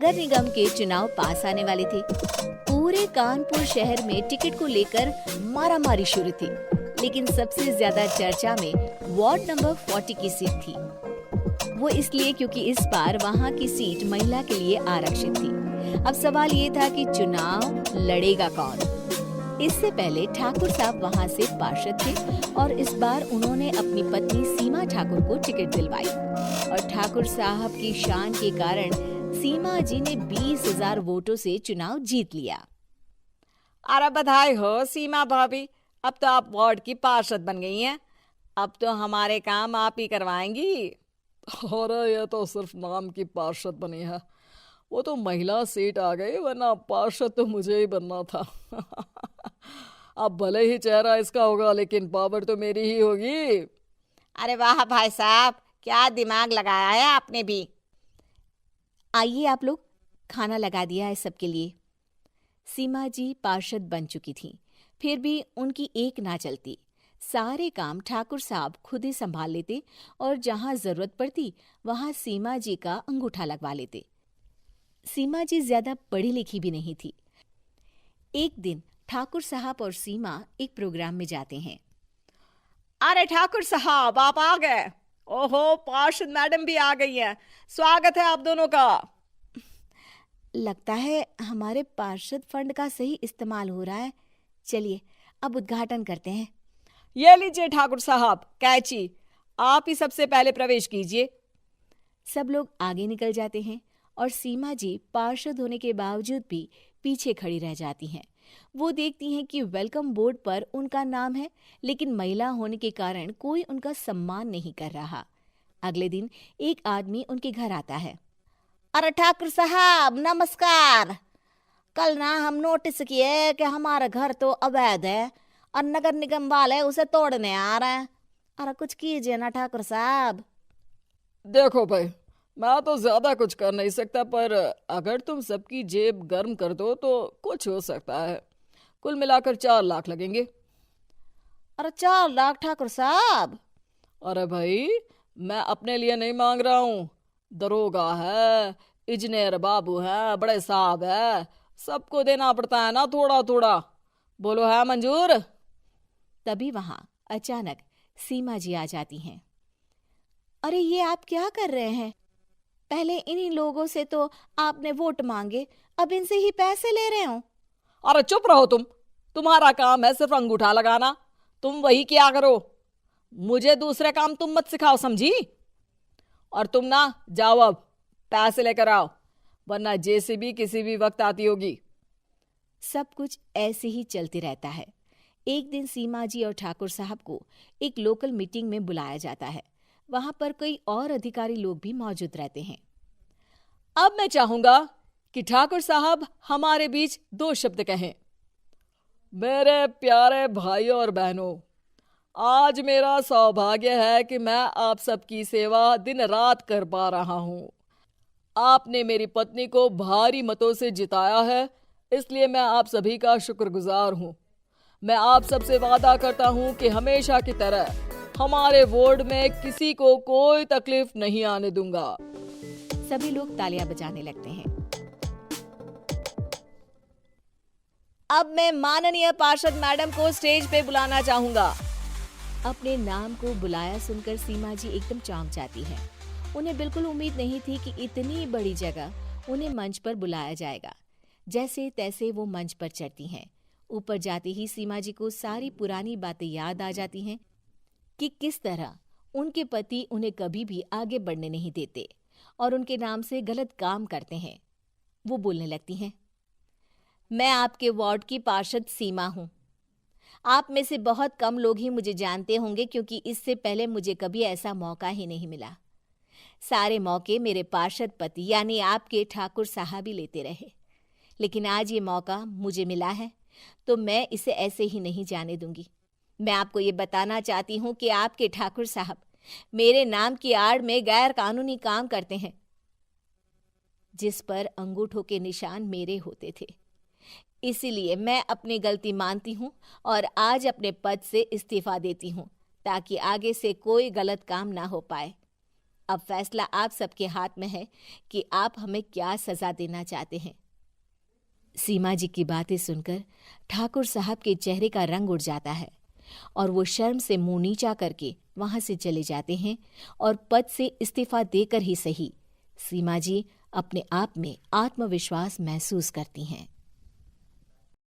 नगर निगम के चुनाव पास आने वाले थे। पूरे कानपुर शहर में टिकट को लेकर मारामारी शुरू थी, लेकिन सबसे ज्यादा चर्चा में वार्ड नंबर 40 की सीट थी। वो इसलिए क्योंकि इस बार वहाँ की सीट महिला के लिए आरक्षित थी। अब सवाल ये था कि चुनाव लड़ेगा कौन। इससे पहले ठाकुर साहब वहाँ से पार्षद थे और इस बार उन्होंने अपनी पत्नी सीमा ठाकुर को टिकट दिलवाई और ठाकुर साहब की शान के कारण सीमा जी ने 20,000 वोटों से चुनाव जीत लिया। अरे बधाई हो सीमा भाभी, अब तो आप वार्ड की पार्षद बन गई हैं। अब तो हमारे काम आप ही करवाएंगी। अरे ये तो सिर्फ नाम की पार्षद बनी है, वो तो महिला सीट आ गई, वरना पार्षद तो मुझे ही बनना था। अब भले ही चेहरा इसका होगा, लेकिन पावर तो मेरी ही होगी। अरे वाह भाई साहब, क्या दिमाग लगाया है आपने भी। आइए आप लोग, खाना लगा दिया है सबके लिए। सीमा जी पार्षद बन चुकी थी, फिर भी उनकी एक ना चलती। सारे काम ठाकुर साहब खुद ही संभाल लेते और जहां जरूरत पड़ती वहां सीमा जी का अंगूठा लगवा लेते। सीमा जी ज्यादा पढ़ी लिखी भी नहीं थी। एक दिन ठाकुर साहब और सीमा एक प्रोग्राम में जाते हैं। अरे ठाकुर साहब, आप आ गए। ओहो, पार्षद मैडम भी आ गई हैं। स्वागत है आप दोनों का। लगता है हमारे पार्षद फंड का सही इस्तेमाल हो रहा है। चलिए अब उद्घाटन करते हैं। ये लीजिए ठाकुर साहब कैची, आप ही सबसे पहले प्रवेश कीजिए। सब लोग आगे निकल जाते हैं और सीमा जी पार्षद होने के बावजूद भी पीछे खड़ी रह जाती हैं। वो देखती हैं कि वेलकम बोर्ड पर उनका नाम है, लेकिन महिला होने के कारण कोई उनका सम्मान नहीं कर रहा। अगले दिन एक आदमी उनके घर आता है। अरे ठाकुर साहब नमस्कार। कल ना हम नोटिस किए कि हमारा घर तो अवैध है और नगर निगम वाले उसे तोड़ने आ रहे हैं। अरे कुछ कीजिए ना ठाकुर साहब। देखो भाई, मैं तो ज्यादा कुछ कर नहीं सकता, पर अगर तुम सबकी जेब गर्म कर दो तो कुछ हो सकता है। कुल मिलाकर 4 लाख लगेंगे। अरे 4 लाख ठाकुर साहब? अरे भाई, मैं अपने लिए नहीं मांग रहा हूँ। दरोगा है, इंजीनियर बाबू है, बड़े साहब है, सबको देना पड़ता है ना थोड़ा थोड़ा। बोलो है मंजूर? तभी वहां अचानक सीमा जी आ जाती हैं। अरे ये आप क्या कर रहे हैं? पहले इन्हीं लोगों से तो आपने वोट मांगे, अब इनसे ही पैसे ले रहे हो। अरे चुप रहो तुम। तुम्हारा काम है सिर्फ अंगूठा लगाना, तुम वही किया करो। मुझे दूसरे काम तुम मत सिखाओ, समझी? और तुम ना जाओ, अब पैसे लेकर आओ, वरना जेसीबी किसी भी वक्त आती होगी। सब कुछ ऐसे ही चलते रहता है। एक दिन सीमा जी और ठाकुर साहब को एक लोकल मीटिंग में बुलाया जाता है। वहां पर कई और अधिकारी लोग भी मौजूद रहते हैं। अब मैं चाहूंगा कि ठाकुर साहब हमारे बीच 2 शब्द कहें। मेरे प्यारे भाइयों और बहनों, आज मेरा सौभाग्य है कि मैं आप सबकी सेवा दिन रात कर पा रहा हूँ। आपने मेरी पत्नी को भारी मतों से जिताया है, इसलिए मैं आप सभी का शुक्रगुजार हूँ। मैं आप सबसे वादा करता हूँ कि हमेशा की तरह हमारे वार्ड में किसी को कोई तकलीफ नहीं आने दूंगा। सभी लोग तालियां बजाने लगते हैं। अब मैं माननीय पार्षद मैडम को स्टेज पे बुलाना चाहूंगा। अपने नाम को बुलाया सुनकर सीमा जी एकदम चौंक जाती हैं। उन्हें बिल्कुल उम्मीद नहीं थी कि इतनी बड़ी जगह उन्हें मंच पर बुलाया जाएगा। जैसे तैसे वो मंच पर चढ़ती हैं। ऊपर जाते ही सीमा जी को सारी पुरानी बातें याद आ जाती हैं कि किस तरह उनके पति उन्हें कभी भी आगे बढ़ने नहीं देते और उनके नाम से गलत काम करते हैं। वो बोलने लगती हैं, मैं आपके वार्ड की पार्षद सीमा हूँ। आप में से बहुत कम लोग ही मुझे जानते होंगे, क्योंकि इससे पहले मुझे कभी ऐसा मौका ही नहीं मिला। सारे मौके मेरे पार्षद पति यानी आपके ठाकुर साहब ही लेते रहे, लेकिन आज ये मौका मुझे मिला है तो मैं इसे ऐसे ही नहीं जाने दूंगी। मैं आपको ये बताना चाहती हूँ कि आपके ठाकुर साहब मेरे नाम की आड़ में गैर कानूनी काम करते हैं, जिस पर अंगूठों के निशान मेरे होते थे। इसीलिए मैं अपनी गलती मानती हूँ और आज अपने पद से इस्तीफा देती हूँ, ताकि आगे से कोई गलत काम ना हो पाए। अब फैसला आप सबके हाथ में है कि आप हमें क्या सजा देना चाहते हैं। सीमा जी की बातें सुनकर ठाकुर साहब के चेहरे का रंग उड़ जाता है और वो शर्म से मुंह नीचा करके वहां से चले जाते हैं और पद से इस्तीफा देकर ही सही सीमा जी अपने आप में आत्मविश्वास महसूस करती हैं।